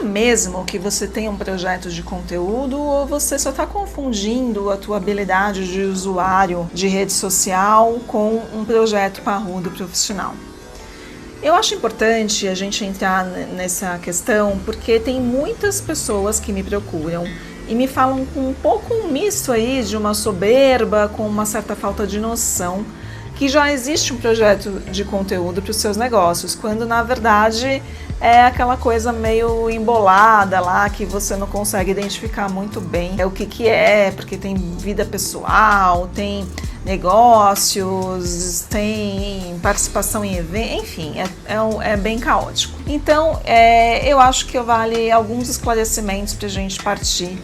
mesmo que você tem um projeto de conteúdo ou você só está confundindo a tua habilidade de usuário de rede social com um projeto parrudo profissional? Eu acho importante a gente entrar nessa questão porque tem muitas pessoas que me procuram e me falam com um pouco um misto aí de uma soberba, com uma certa falta de noção, que já existe um projeto de conteúdo para os seus negócios, quando na verdade é aquela coisa meio embolada lá, que você não consegue identificar muito bem o que é, porque tem vida pessoal, tem negócios, tem participação em eventos, enfim, é bem caótico. Então, eu acho que vale alguns esclarecimentos para a gente partir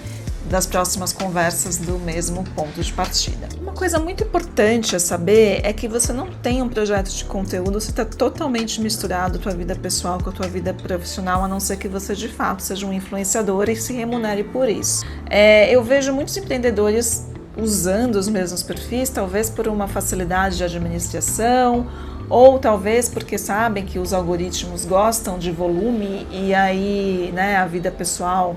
das próximas conversas do mesmo ponto de partida. Uma coisa muito importante a saber é que você não tem um projeto de conteúdo, você está totalmente misturado a tua vida pessoal com a tua vida profissional, a não ser que você de fato seja um influenciador e se remunere por isso. Eu vejo muitos empreendedores usando os mesmos perfis, talvez por uma facilidade de administração, ou talvez porque sabem que os algoritmos gostam de volume e aí, né, a vida pessoal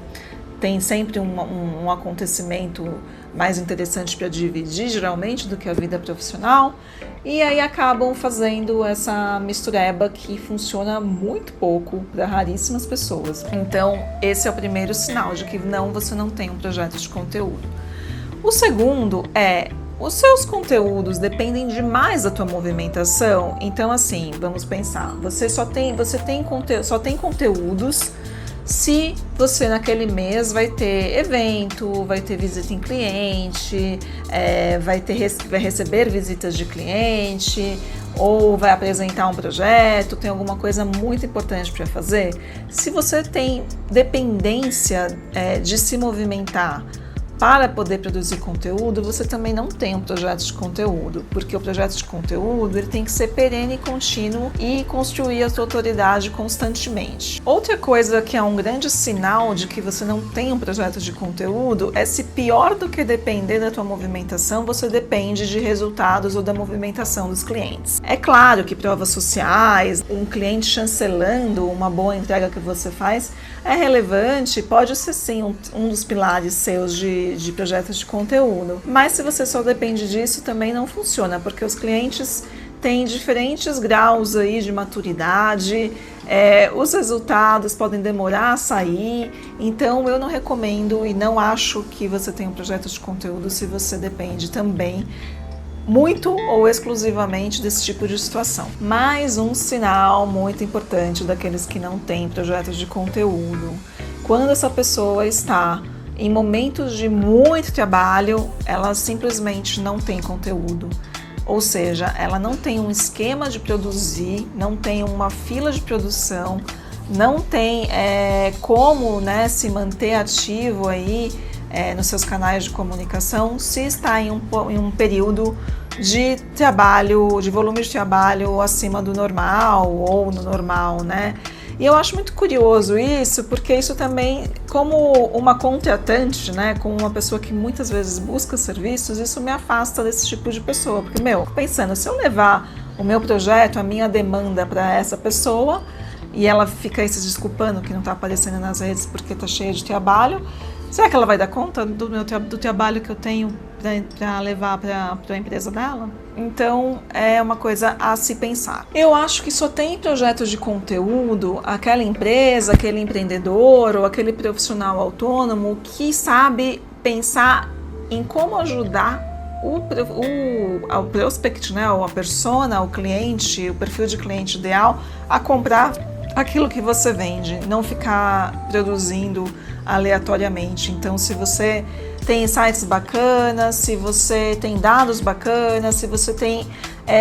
tem sempre um acontecimento mais interessante para dividir, geralmente, do que a vida profissional, e aí acabam fazendo essa mistureba que funciona muito pouco para raríssimas pessoas. Então, esse é o primeiro sinal de que você não tem um projeto de conteúdo. O segundo é, os seus conteúdos dependem demais da tua movimentação. Então, assim, vamos pensar, você só tem conteúdos se você naquele mês vai ter evento, vai ter visita em cliente, vai receber visitas de cliente, ou vai apresentar um projeto, tem alguma coisa muito importante para fazer. Se você tem dependência de se movimentar para poder produzir conteúdo, você também não tem um projeto de conteúdo, porque o projeto de conteúdo ele tem que ser perene e contínuo e construir a sua autoridade constantemente. Outra coisa que é um grande sinal de que você não tem um projeto de conteúdo é se, pior do que depender da tua movimentação, você depende de resultados ou da movimentação dos clientes. É claro que provas sociais, um cliente chancelando uma boa entrega que você faz é relevante, pode ser sim um dos pilares seus de projetos de conteúdo, mas se você só depende disso também não funciona, porque os clientes têm diferentes graus aí de maturidade, os resultados podem demorar a sair, então eu não recomendo e não acho que você tenha um projeto de conteúdo se você depende também muito ou exclusivamente desse tipo de situação. Mais um sinal muito importante daqueles que não têm projetos de conteúdo: quando essa pessoa está em momentos de muito trabalho, ela simplesmente não tem conteúdo. Ou seja, ela não tem um esquema de produzir, não tem uma fila de produção, não tem como, né, se manter ativo aí nos seus canais de comunicação se está em um período de trabalho, de volume de trabalho acima do normal ou no normal, né? E eu acho muito curioso isso, porque isso também, como uma contratante, né, como uma pessoa que muitas vezes busca serviços, isso me afasta desse tipo de pessoa, porque, pensando, se eu levar o meu projeto, a minha demanda para essa pessoa, e ela fica aí se desculpando que não está aparecendo nas redes porque está cheia de trabalho, será que ela vai dar conta do trabalho que eu tenho para levar para a empresa dela? Então, é uma coisa a se pensar. Eu acho que só tem projetos de conteúdo aquela empresa, aquele empreendedor ou aquele profissional autônomo que sabe pensar em como ajudar o prospect, né, ou a persona, o cliente, o perfil de cliente ideal a comprar aquilo que você vende, não ficar produzindo aleatoriamente. Então, se você tem insights bacanas, se você tem dados bacanas, se você tem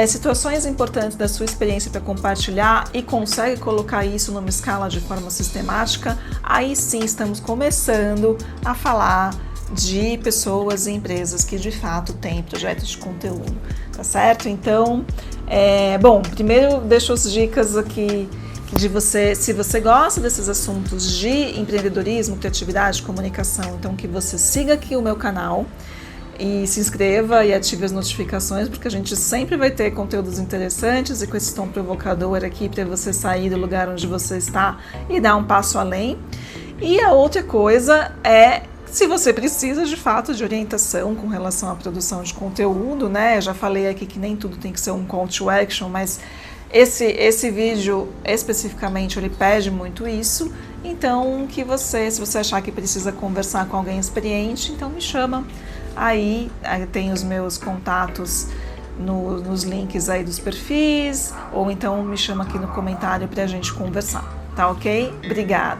situações importantes da sua experiência para compartilhar e consegue colocar isso numa escala de forma sistemática, aí sim estamos começando a falar de pessoas e empresas que de fato têm projetos de conteúdo, tá certo? Então, primeiro deixo as dicas aqui de você, se você gosta desses assuntos de empreendedorismo, criatividade, comunicação, então que você siga aqui o meu canal e se inscreva e ative as notificações, porque a gente sempre vai ter conteúdos interessantes e com esse tom provocador aqui para você sair do lugar onde você está e dar um passo além. E a outra coisa é se você precisa de fato de orientação com relação à produção de conteúdo, né? Já falei aqui que nem tudo tem que ser um call to action, mas esse vídeo especificamente ele pede muito isso. Então, se você achar que precisa conversar com alguém experiente, então me chama. Aí tem os meus contatos nos links aí dos perfis, ou então me chama aqui no comentário pra gente conversar, tá ok? Obrigada!